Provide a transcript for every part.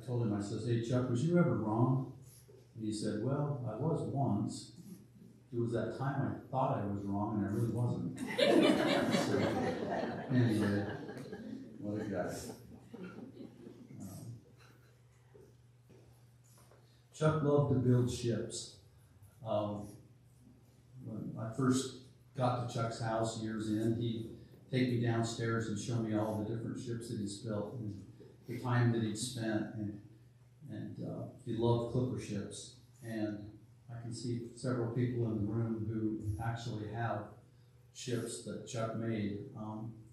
told him, I says, "Hey Chuck, was you ever wrong?" And he said, "Well, I was once. It was that time I thought I was wrong and I really wasn't." So, anyway, what a guy. Chuck loved to build ships. When I first got to Chuck's house years in, he'd take me downstairs and show me all the different ships that he's built and the time that he'd spent, and he loved clipper ships. And I can see several people in the room who actually have ships that Chuck made.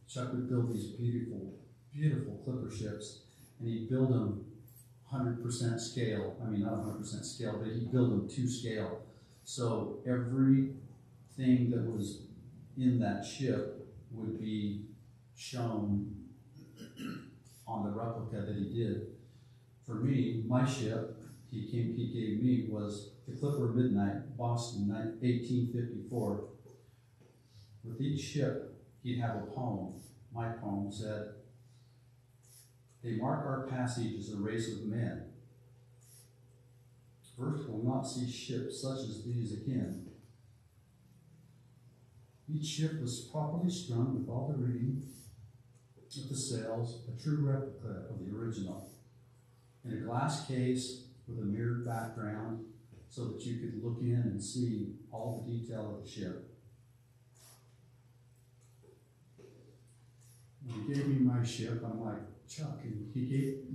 Chuck would build these beautiful, beautiful clipper ships, and he'd build them 100% scale. I mean, not 100% scale, but he'd build them to scale. So everything that was in that ship would be shown on the replica that he did. For me, my ship he gave me was the Clipper Midnight, Boston, 1854. With each ship, he'd have a poem. My poem said, "They mark our passage as a race of men. Earth will not see ships such as these again." Each ship was properly strung with all the rigging, with the sails, a true replica of the original, in a glass case with a mirrored background so that you could look in and see all the detail of the ship. When he gave me my ship, I'm like, "Chuck," and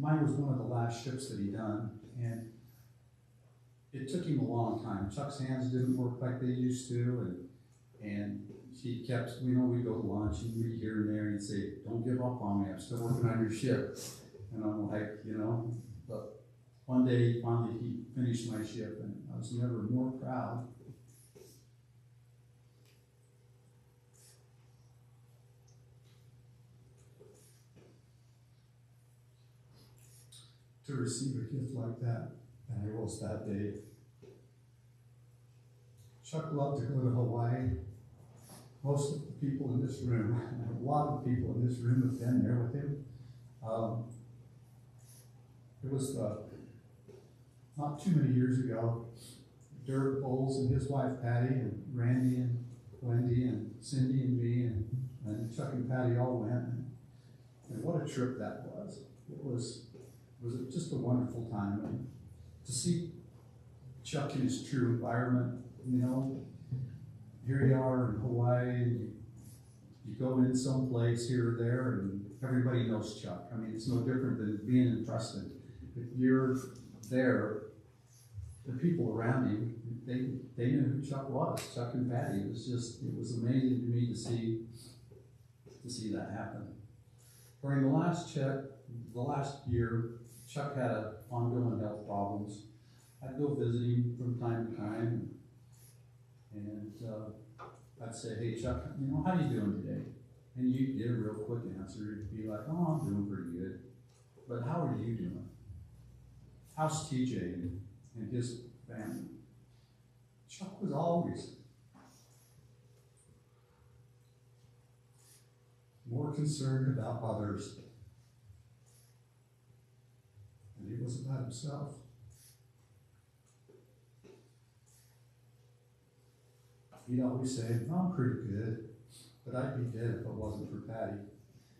mine was one of the last ships that he done, and it took him a long time. Chuck's hands didn't work like they used to, and he kept, we'd go to lunch and we'd here and there, and he'd say, "Don't give up on me, I'm still working on your ship." And I'm like, but one day, finally, he finished my ship, and I was never more proud. To receive a gift like that, and I was that day. Chuck loved to go to Hawaii. Most of the people in this room, a lot of people in this room have been there with him. It was not too many years ago. Dirk Bowles and his wife Patty, and Randy and Wendy and Cindy and me and Chuck and Patty all went. And what a trip that was. It was just a wonderful time. And to see Chuck in his true environment, here you are in Hawaii, and you go in someplace here or there, and everybody knows Chuck. I mean, it's no different than being in Preston. If you're there, the people around you, they knew who Chuck was, Chuck and Patty. It was amazing to me to see that happen. During the last year, Chuck had ongoing health problems. I'd go visit him from time to time, and I'd say, "Hey Chuck, how you doing today?" And you'd get a real quick answer. You'd be like, "Oh, I'm doing pretty good. But how are you doing? How's TJ and his family?" Chuck was always more concerned about others than he was about himself. He'd always say, "No, I'm pretty good, but I'd be dead if it wasn't for Patty."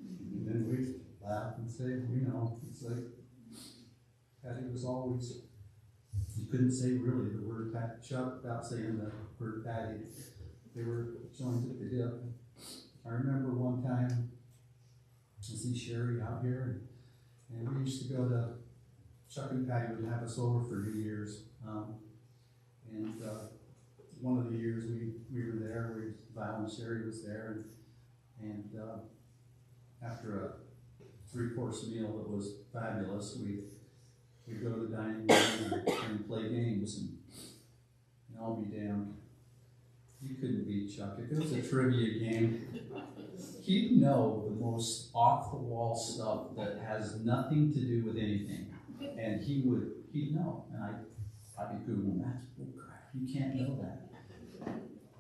And then we'd laugh and say, it's like Patty was always, you couldn't say really the word Chuck without saying the word Patty. They were joined at the hip. I remember one time, I see Sherry out here, and we used to go to, Chuck and Patty would have us over for New Year's. One of the years we were there, Val and Sherry was there, and after a 3-course meal that was fabulous, we'd go to the dining room and play games, and I'll be damned. You couldn't beat Chuck. If it was a trivia game, he'd know the most off-the-wall stuff that has nothing to do with anything, and he'd know, and I'd be Googling, "That's bullcrap, you can't know that."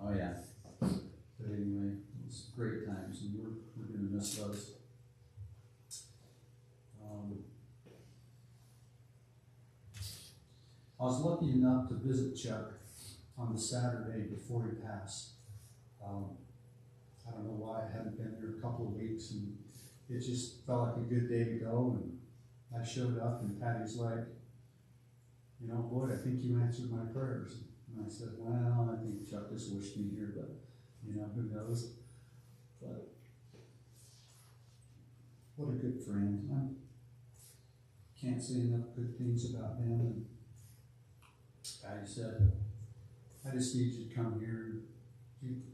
Oh yeah. But anyway, it was great times, and we're going to miss those. I was lucky enough to visit Chuck on the Saturday before he passed. I don't know why I hadn't been there a couple of weeks, and it just felt like a good day to go. And I showed up, and Patty's like, you know, Boyd, I think you answered my prayers. And I said, well, I think Chuck just wished me here, but, you know, who knows? But what a good friend. I can't say enough good things about him. And Patty said, I just need you to come here.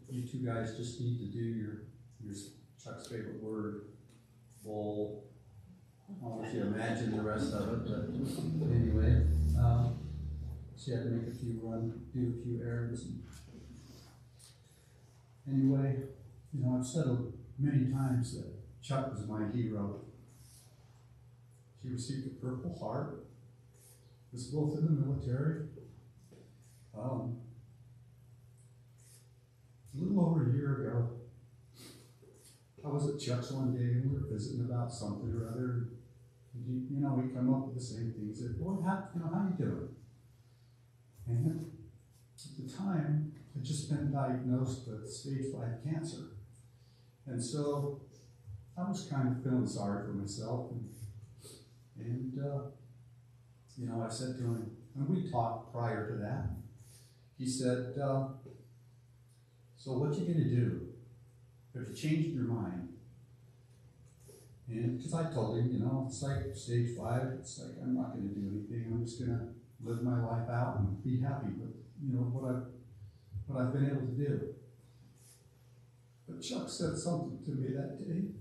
You two guys just need to do your Chuck's favorite word, bowl. I'll let you imagine the rest of it, but anyway, she had to make do a few errands. Anyway, you know, I've said many times that Chuck was my hero. He received a Purple Heart, was both in the military. A little over a year ago, I was at Chuck's one day and we were visiting about something or other. And you know, we come up with the same things. He said, "Boy, how you doing?" And at the time, I'd just been diagnosed with stage 5 cancer. And so I was kind of feeling sorry for myself. And you know, I said to him, and we talked prior to that, he said, so what you gonna do? Have you changed your mind? And because I told him, you know, it's like stage 5, it's like I'm not gonna do anything. I'm just gonna live my life out and be happy with, you know, what I've been able to do. But Chuck said something to me that day.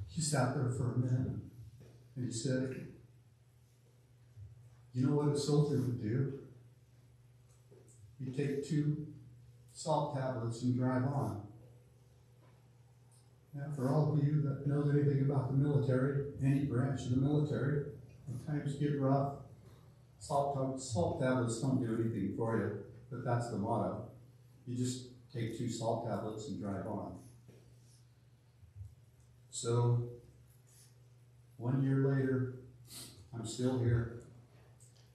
He sat there for a minute and he said, you know what a soldier would do? He'd take 2 salt tablets and drive on. Now, for all of you that knows anything about the military, any branch of the military, when times get rough, salt tablets don't do anything for you, but that's the motto. You just take 2 salt tablets and drive on. So, 1 year later, I'm still here.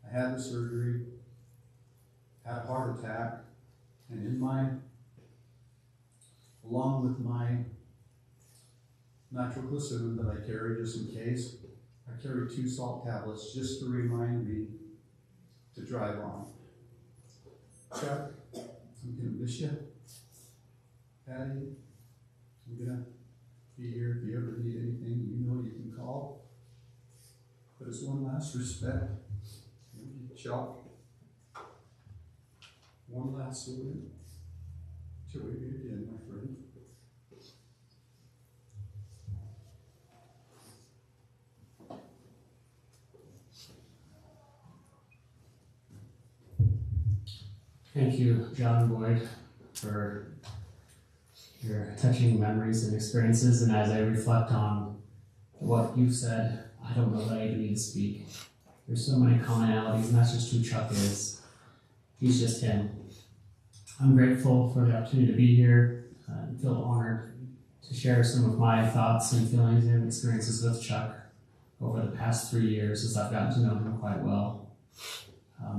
I had the surgery, had a heart attack, and along with my nitroglycerin that I carry just in case, I carry 2 salt tablets just to remind me to drive on. Chuck, I'm gonna miss you. Patty, I'm gonna be here if you ever need anything, you know you can call. But as one last respect, Chuck, one last salute till we meet again, my friend. Thank you, John and Boyd, for your touching memories and experiences. And as I reflect on what you said, I don't know that I even need to speak. There's so many commonalities, and that's just who Chuck is. He's just him. I'm grateful for the opportunity to be here and feel honored to share some of my thoughts and feelings and experiences with Chuck over the past 3 years as I've gotten to know him quite well.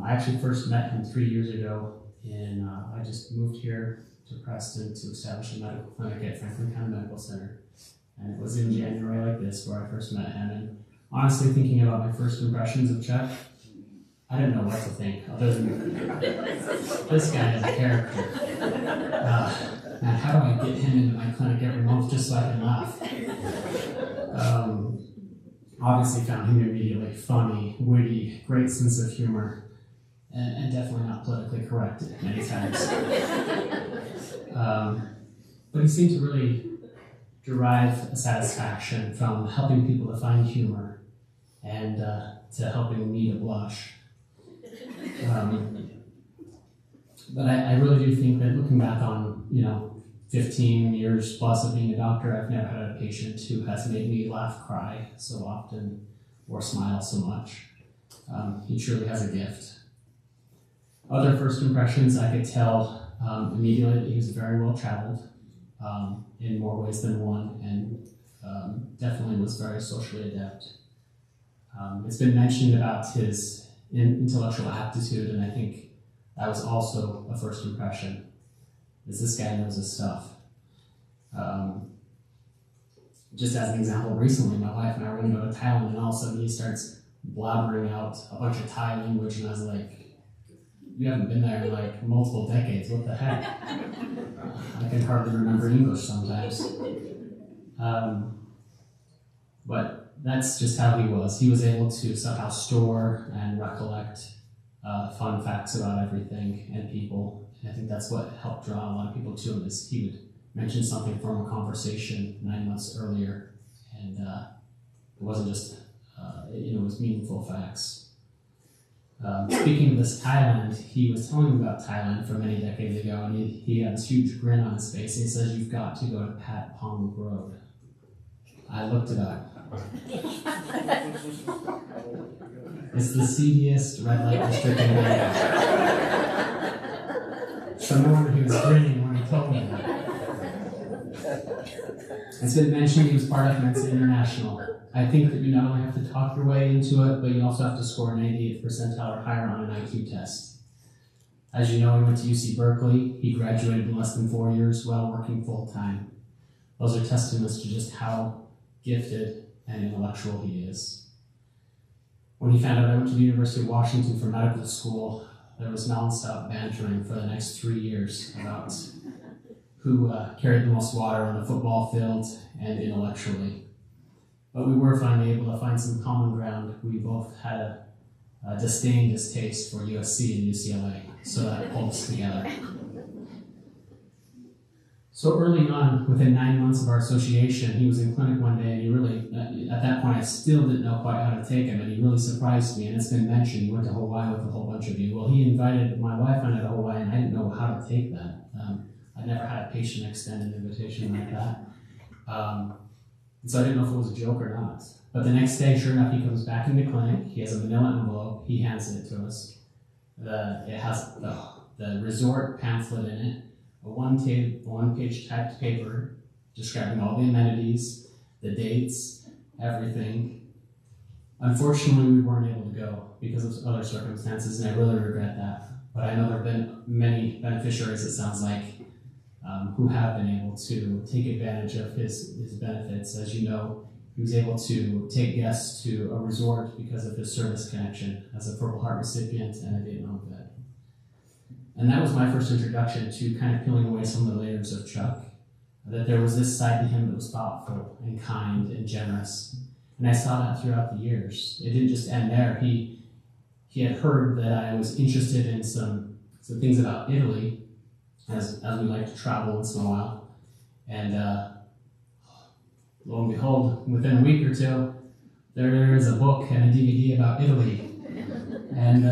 I actually first met him 3 years ago I just moved here to Preston to establish a medical clinic at Franklin County Medical Center. And it was in January like this where I first met him. And honestly, thinking about my first impressions of Chuck, I didn't know what to think other than this guy is a character. And how do I get him into my clinic every month just so I can laugh? Obviously found him immediately funny, witty, great sense of humor, and definitely not politically correct many times. But he seemed to really derive a satisfaction from helping people to find humor and to helping me to blush. But I really do think that looking back on, 15 years plus of being a doctor, I've never had a patient who has made me laugh, cry so often, or smile so much. He truly has a gift. Other first impressions, I could tell immediately that he was very well traveled. in more ways than one, and definitely was very socially adept. It's been mentioned about his intellectual aptitude, and I think that was also a first impression, is this guy knows his stuff. Just as an example, recently my wife and I were going to go to Thailand, and all of a sudden he starts blabbering out a bunch of Thai language, and I was like, you haven't been there in like multiple decades, what the heck? I can hardly remember English sometimes. But that's just how he was. He was able to somehow store and recollect fun facts about everything and people. And I think that's what helped draw a lot of people to him, is he would mention something from a conversation 9 months earlier, and it wasn't just, it was meaningful facts. Speaking of this Thailand, he was telling me about Thailand from many decades ago, and he had this huge grin on his face, and he says, you've got to go to Pat Pong Road. I looked it up. It's the seediest red light district in India. So no wonder he was grinning when he told me that. It's been mentioned he was part of Mensa International. I think that you not only have to talk your way into it, but you also have to score 98th percentile or higher on an IQ test. As you know, he went to UC Berkeley. He graduated in less than 4 years while working full-time. Those are testaments to just how gifted and intellectual he is. When he found out I went to the University of Washington for medical school, there was nonstop bantering for the next 3 years about who carried the most water on the football field and intellectually. But we were finally able to find some common ground. We both had a disdain distaste for USC and UCLA, so that pulled us together. So early on, within 9 months of our association, he was in clinic one day, and he really, at that point, I still didn't know quite how to take him, and he really surprised me. And it's been mentioned, he went to Hawaii with a whole bunch of you. Well, he invited my wife and I to Hawaii, and I didn't know how to take that. I'd never had a patient extend an invitation like that. So I didn't know if it was a joke or not. But the next day, sure enough, he comes back into clinic. He has a manila envelope. He hands it to us. It has the resort pamphlet in it, a one-page typed paper describing all the amenities, the dates, everything. Unfortunately, we weren't able to go because of other circumstances, and I really regret that. But I know there have been many beneficiaries, it sounds like, who have been able to take advantage of his benefits. As you know, he was able to take guests to a resort because of his service connection as a Purple Heart recipient and a Vietnam vet. And that was my first introduction to kind of peeling away some of the layers of Chuck, that there was this side to him that was thoughtful and kind and generous. And I saw that throughout the years. It didn't just end there. He had heard that I was interested in some things about Italy, as we like to travel once in a while. And lo and behold, within a week or two, there is a book and a DVD about Italy. And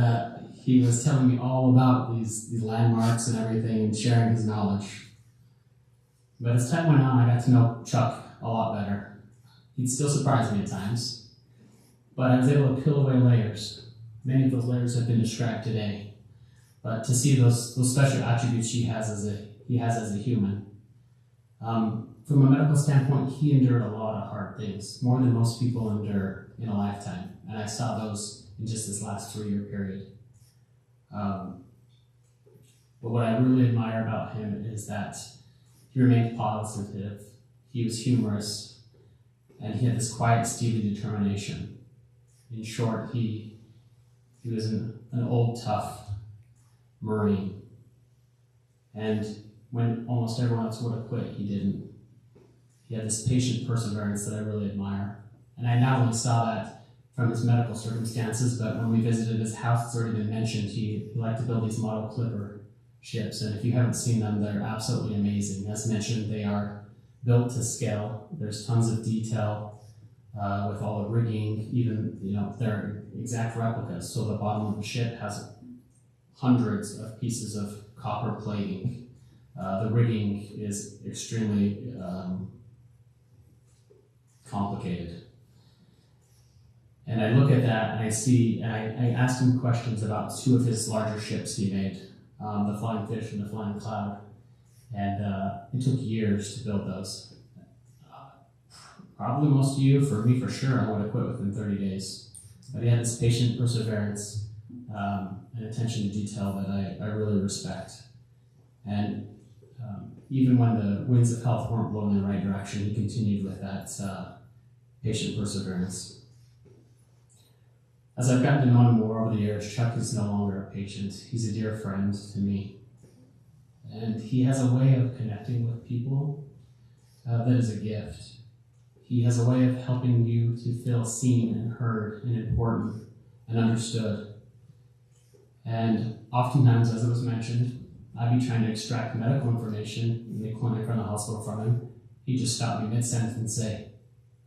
he was telling me all about these landmarks and everything and sharing his knowledge. But as time went on, I got to know Chuck a lot better. He'd still surprise me at times, but I was able to peel away layers. Many of those layers have been described today. But to see those special attributes he has as a human. From a medical standpoint, he endured a lot of hard things, more than most people endure in a lifetime. And I saw those in just this last 3-year period. But what I really admire about him is that he remained positive, he was humorous, and he had this quiet, steely determination. In short, he was an old, tough Marine. And when almost everyone else would have quit, he didn't. He had this patient perseverance that I really admire. And I not only saw that from his medical circumstances, but when we visited his house, it's already been mentioned, he liked to build these model clipper ships. And if you haven't seen them, they're absolutely amazing. As mentioned, they are built to scale. There's tons of detail with all the rigging, even, they're exact replicas. So the bottom of the ship has hundreds of pieces of copper plating. The rigging is extremely complicated. And I look at that and I see, and I asked him questions about 2 of his larger ships he made, the Flying Fish and the Flying Cloud. And it took years to build those. Probably most of you, for me for sure, I would have quit within 30 days. But he had this patient perseverance and attention to detail that I really respect. And even when the winds of health weren't blowing in the right direction, he continued with that patient perseverance. As I've gotten to know him more over the years, Chuck is no longer a patient. He's a dear friend to me. And he has a way of connecting with people that is a gift. He has a way of helping you to feel seen and heard and important and understood. And oftentimes, as it was mentioned, I'd be trying to extract medical information in the clinic or in the hospital from him. He'd just stop me mid-sentence and say,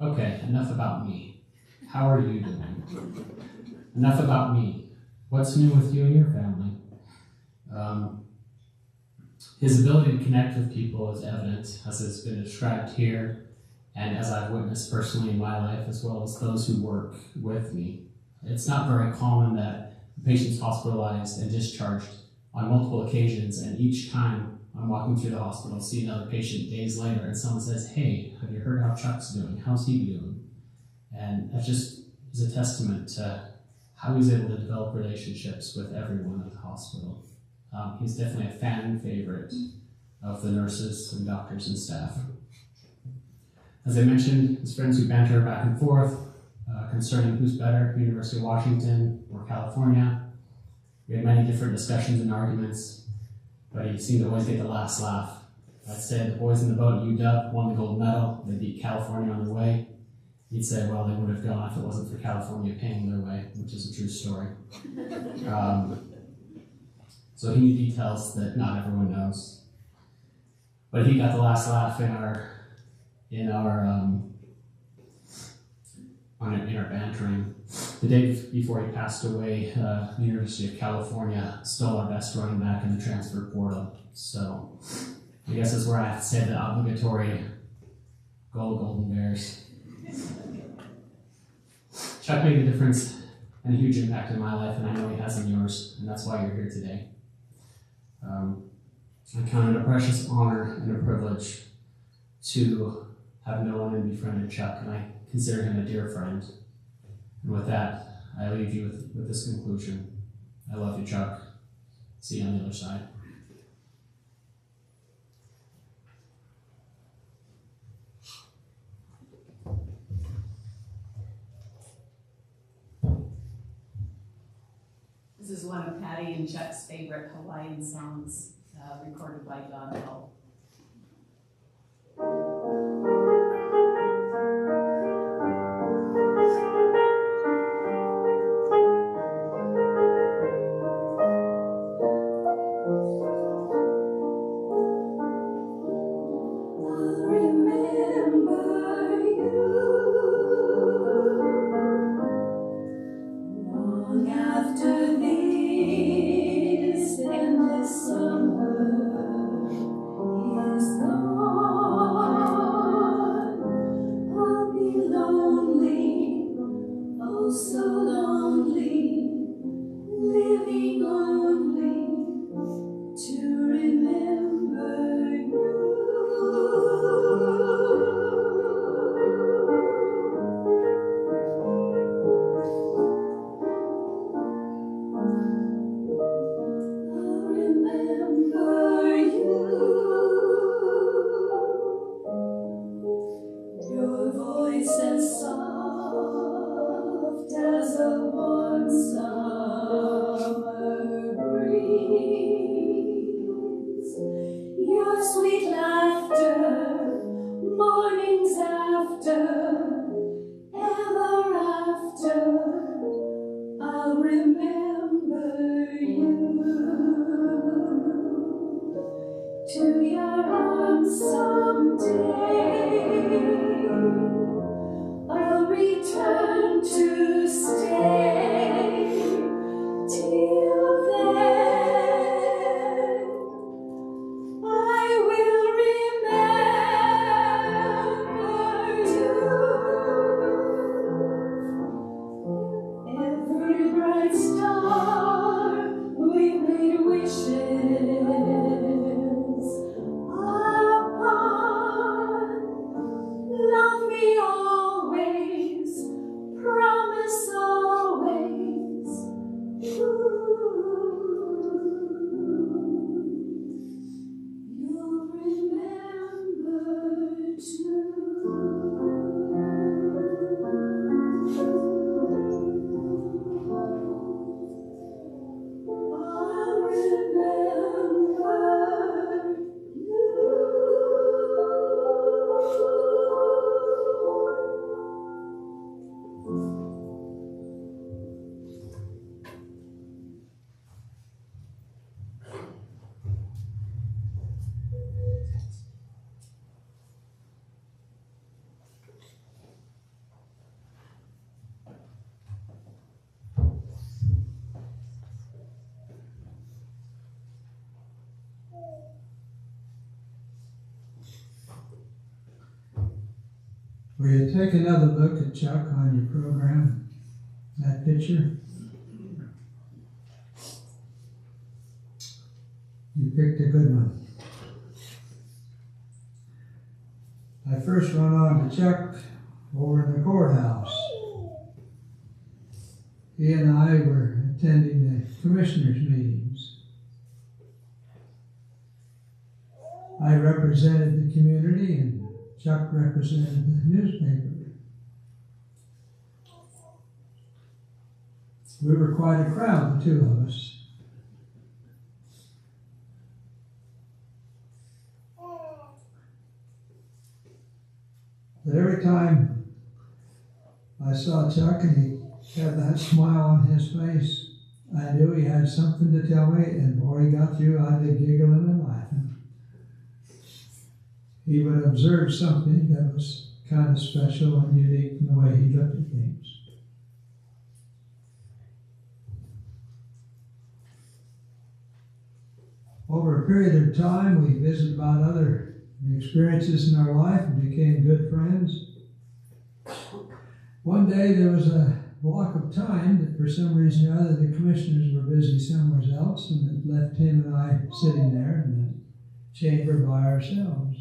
"Okay, enough about me. How are you doing? Enough about me. What's new with you and your family?" His ability to connect with people is evident, as it's been described here, and as I've witnessed personally in my life, as well as those who work with me. It's not very common that a patient's hospitalized and discharged on multiple occasions, and each time I'm walking through the hospital, see another patient days later, and someone says, "Hey, have you heard how Chuck's doing? How's he doing?" And that just is a testament to how he's able to develop relationships with everyone at the hospital. He's definitely a fan favorite of the nurses and doctors and staff. As I mentioned, his friends who banter back and forth concerning who's better, University of Washington or California. We had many different discussions and arguments, but he seemed to always get the last laugh. I'd say the boys in the boat at UW won the gold medal. They beat California on their way. He'd say, well, they would have gone if it wasn't for California paying their way, which is a true story. So he knew details that not everyone knows. But he got the last laugh in our bantering. The day before he passed away, the University of California stole our best running back in the transfer portal. So I guess that's where I have to say the obligatory Golden Bears. Chuck made a difference and a huge impact in my life, and I know he has in yours, and that's why you're here today. I count it a precious honor and a privilege to have known and befriended Chuck, and I consider him a dear friend. And with that, I leave you with this conclusion. I love you, Chuck. See you on the other side. This is one of Patty and Chuck's favorite Hawaiian songs, recorded by John Helen. Will you take another look at Chuck on your program? That picture? You picked a good one. I first run on to Chuck over in the courthouse. He and I were attending the commissioners' meetings. I represented the community and Chuck represented the newspaper. We were quite a crowd, the two of us. But every time I saw Chuck and he had that smile on his face, I knew he had something to tell me, and before he got through, I'd be giggling and laughing. He would observe something that was kind of special and unique in the way he looked at things. Over a period of time, we visited about other experiences in our life and became good friends. One day there was a block of time that for some reason or other the commissioners were busy somewhere else, and it left him and I sitting there in the chamber by ourselves.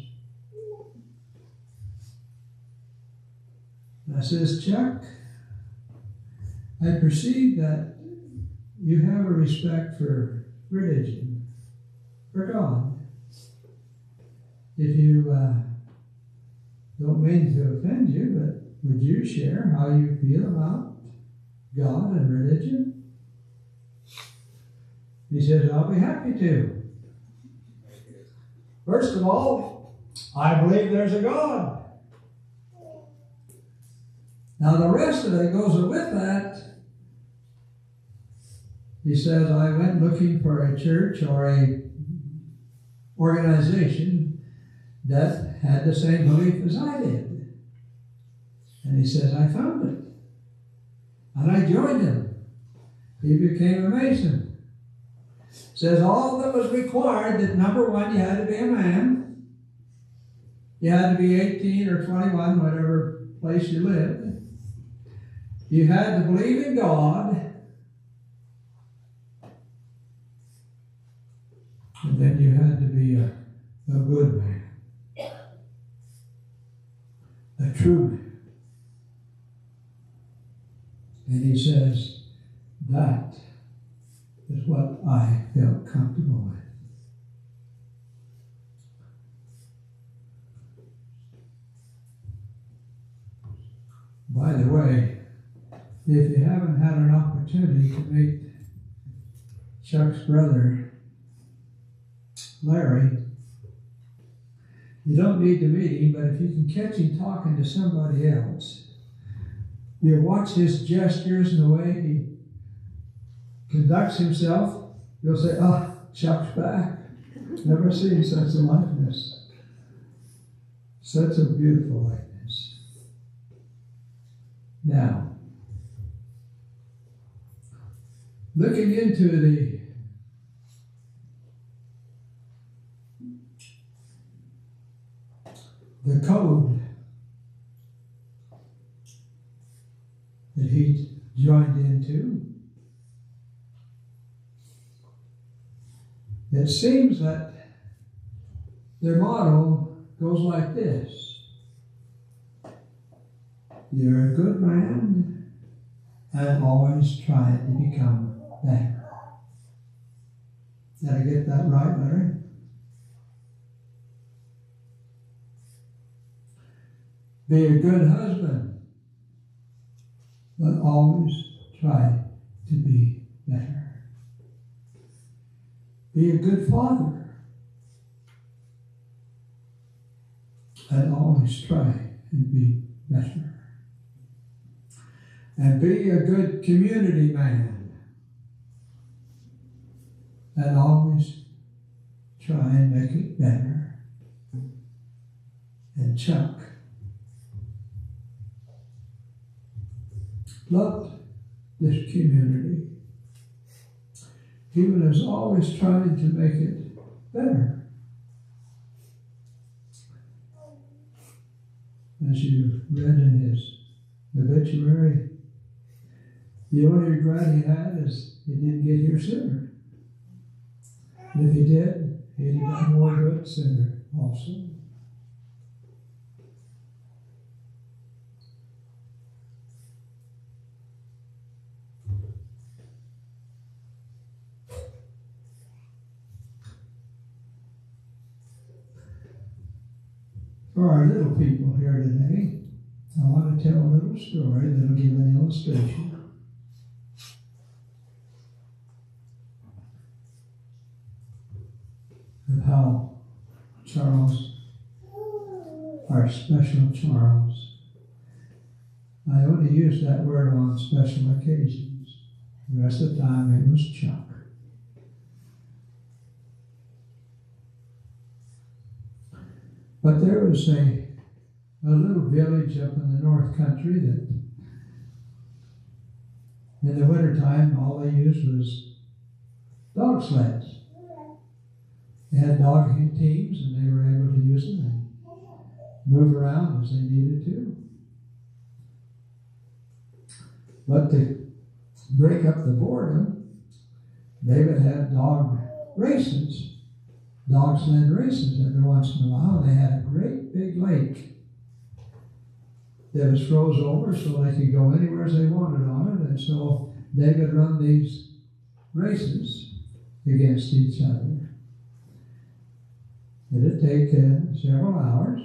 And I says, Chuck, I perceive that you have a respect for religion, for God. If you don't mean to offend you, but would you share how you feel about God and religion? He says, I'll be happy to. First of all, I believe there's a God. Now the rest of it goes with that. He says, I went looking for a church or a organization that had the same belief as I did. And he says, I found it. And I joined him. He became a Mason. Says all that was required, that number one, you had to be a man. You had to be 18 or 21, whatever place you lived. You had to believe in God. And then you had to be a good man. A true man. And he says, that is what I felt comfortable with. By the way, if you haven't had an opportunity to meet Chuck's brother, Larry, you don't need to meet him, but if you can catch him talking to somebody else, you watch his gestures and the way he conducts himself, you'll say, oh, Chuck's back. Never seen such a likeness. Such a beautiful likeness. Now, looking into the code that he joined into, it seems that their motto goes like this: you're a good man and always try to become better. Did I get that right, Larry? Be a good husband, but always try to be better. Be a good father, and always try and be better. And be a good community man, and always try and make it better. And Chuck loved this community. He was always trying to make it better. as you read in his obituary, the only regret he had is he didn't get here sooner. And if he did, he'd have done more good sooner also. For our little people here today, I want to tell a little story that will give an illustration of how Charles, our special Charles, I only use that word on special occasions. The rest of the time it was Chuck. But there was a little village up in the North Country that in the wintertime all they used was dog sleds. They had dog teams and they were able to use them and move around as they needed to. But to break up the boredom, they would have dog races, dog sled races every once in a while. They had a great big lake that was froze over so they could go anywhere they wanted on it, and so they could run these races against each other. It'd take several hours,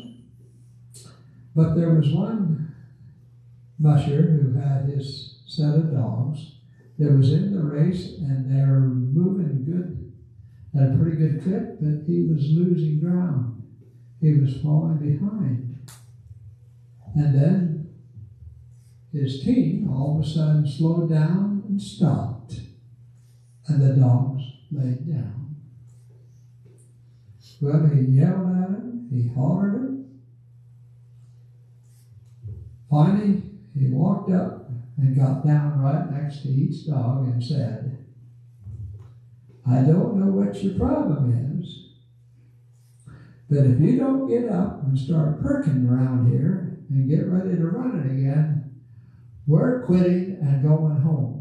but there was one musher who had his set of dogs that was in the race, and they were moving good, at a pretty good clip, but he was losing ground. He was falling behind. And then his team all of a sudden slowed down and stopped, and the dogs laid down. Well, he yelled at him, he hollered him. Finally, he walked up and got down right next to each dog and said, "I don't know what your problem is, but if you don't get up and start perking around here and get ready to run it again, we're quitting and going home."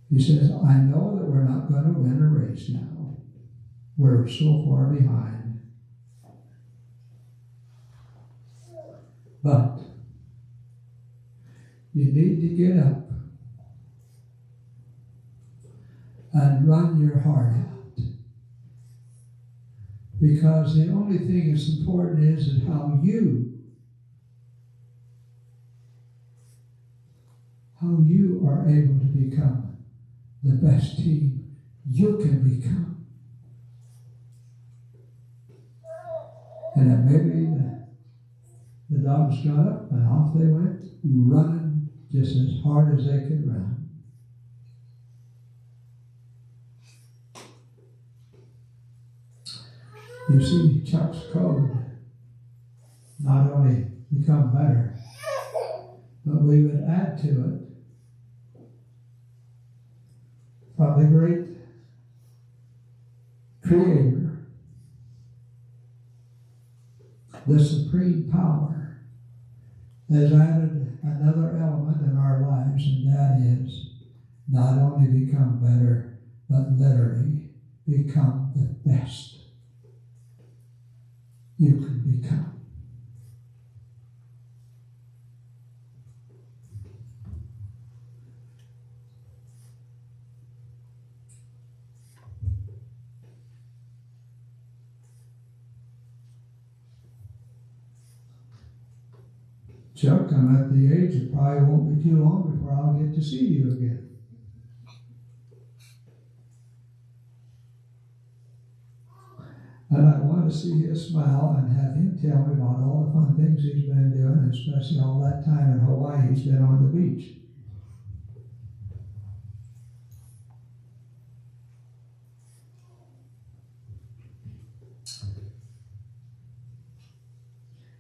He says, "I know that we're not going to win a race now. We're so far behind. But you need to get up and run your heart out. Because the only thing that's important is how you are able to become the best team you can become." And then maybe the dogs got up and off they went, running just as hard as they could run. You see, Chuck's code not only become better, but we would add to it from the great Creator, the supreme power, has added another element in our lives, and that is not only become better, but literally become the best you can become. Chuck, I'm at the age it probably won't be too long before I'll get to see you again. And I want to see his smile and have him tell me about all the fun things he's been doing, especially all that time in Hawaii he's been on the beach.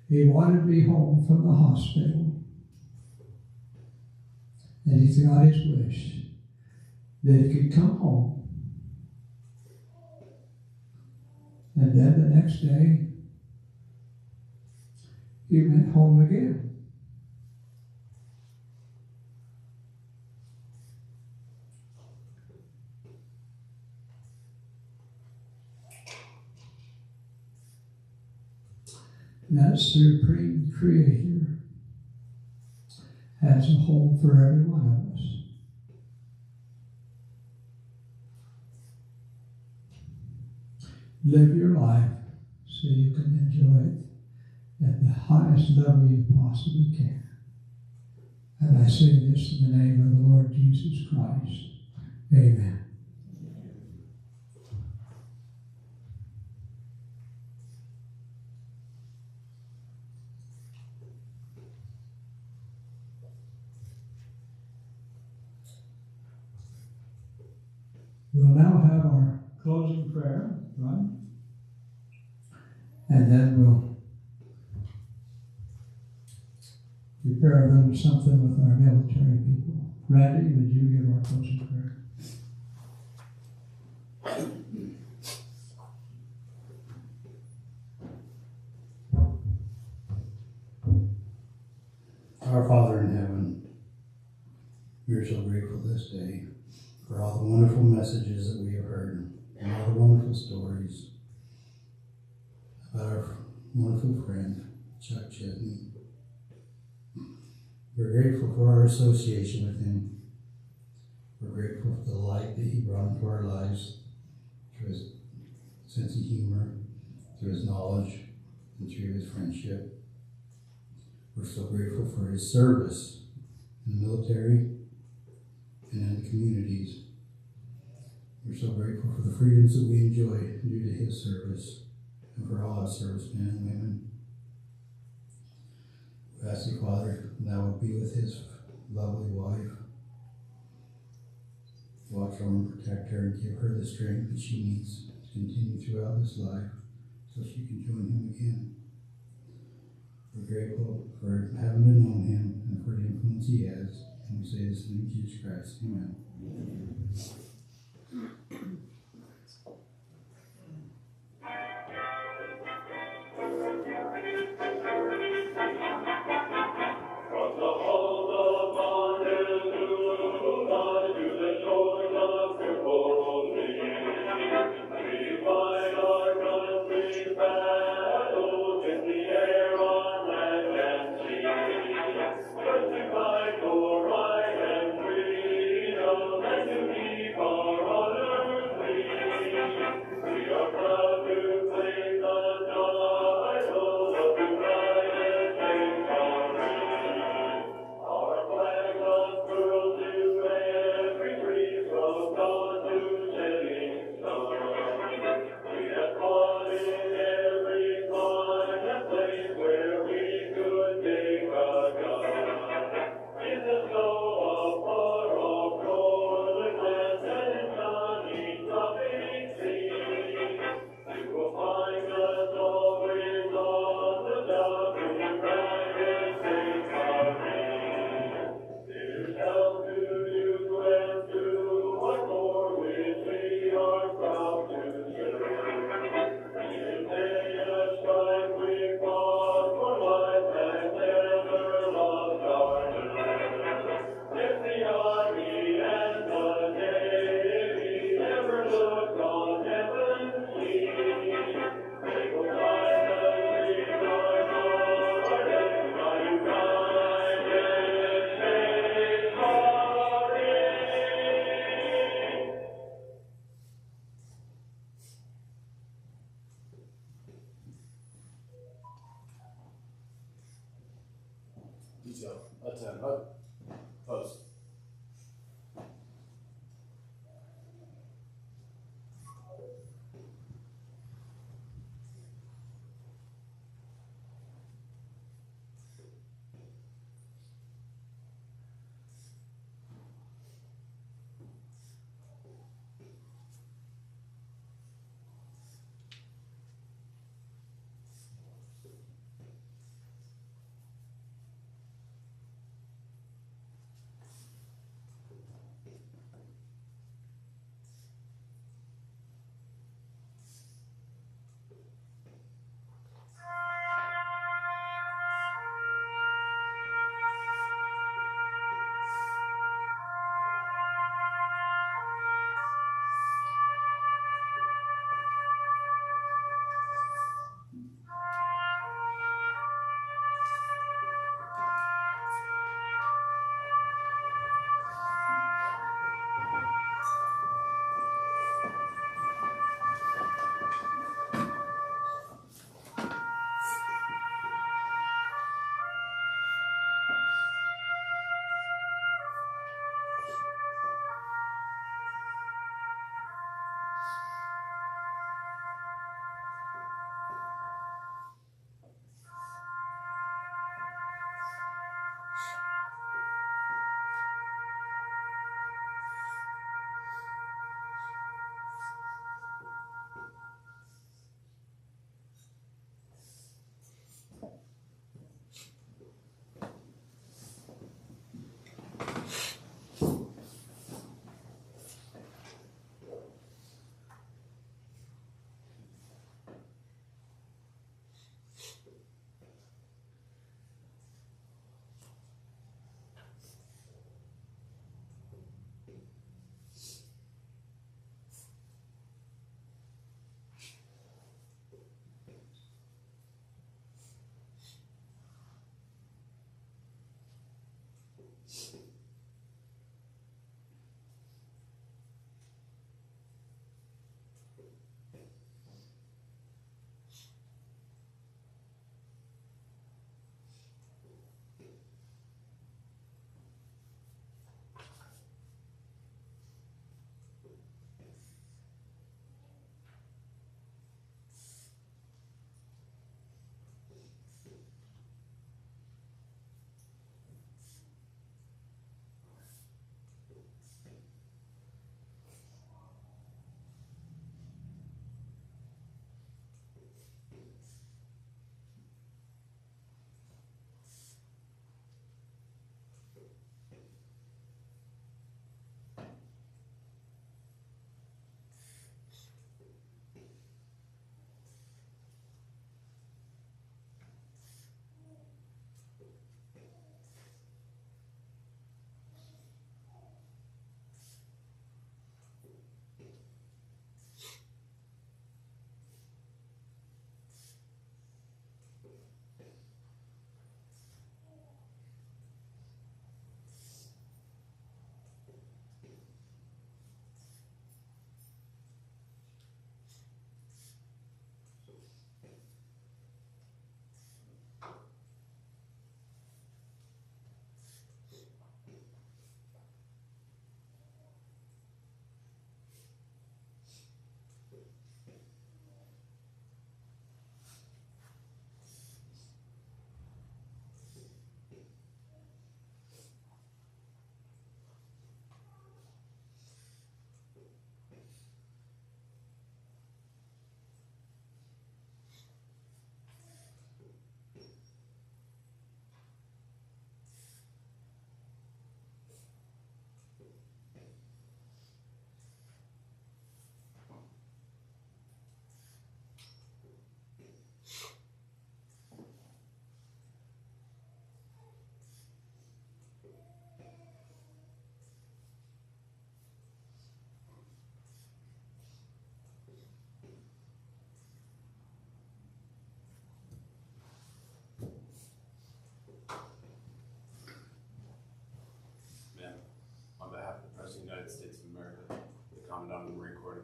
He wanted me home from the hospital, and he got his wish that he could come home. And then the next day, he went home again. That supreme creator has a home for every one of us. Live your life so you can enjoy it at the highest level you possibly can. And I say this in the name of the Lord Jesus Christ. Amen. We'll now have our closing prayer, right? And then we'll prepare a little something with our military people. Randy, would you give our closing prayer? Our Father in heaven, we are so grateful this day for all the wonderful messages that we have heard and all the wonderful stories about our wonderful friend, Chuck Chesney. We're grateful for our association with him. We're grateful for the light that he brought into our lives through his sense of humor, through his knowledge, and through his friendship. We're so grateful for his service in the military and in the communities. We're so grateful for the freedoms that we enjoy due to his service and for all our servicemen and women. We ask you, Father, thou would be with his lovely wife. Watch over and protect her and give her the strength that she needs to continue throughout this life so she can join him again. We're grateful for having to know him and for the influence he has. And we say this in the name of Jesus Christ. Amen. Detail. Attend. Post.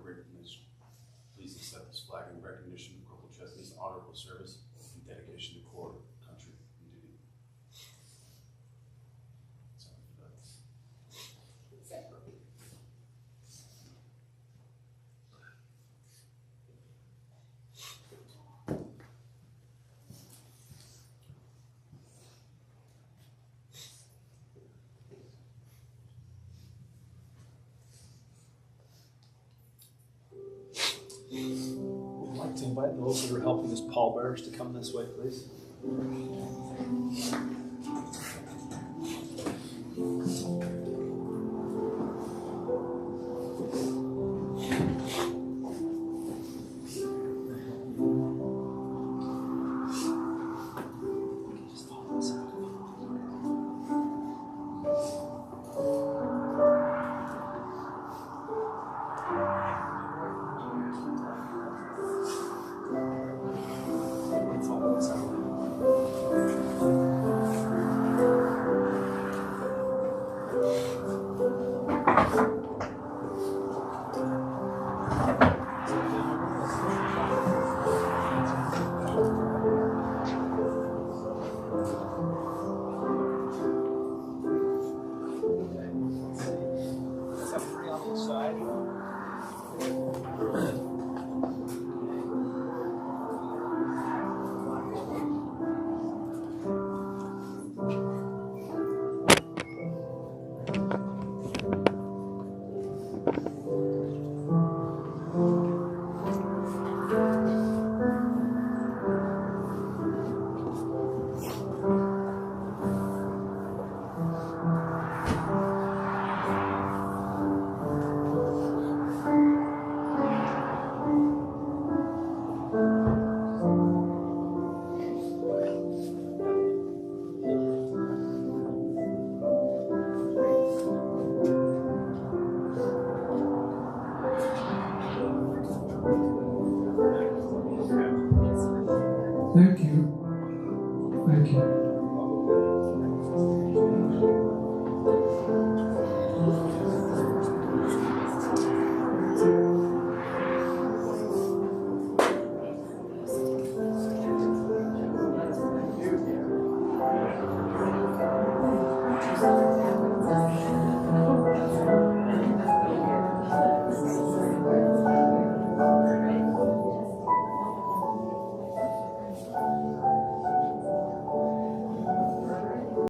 recognition. Please accept this flag in recognition of Corporal Chesney's honorable service and dedication to corps, country, and duty. I'd like to invite those that are helping us pallbearers to come this way, please. Thank you.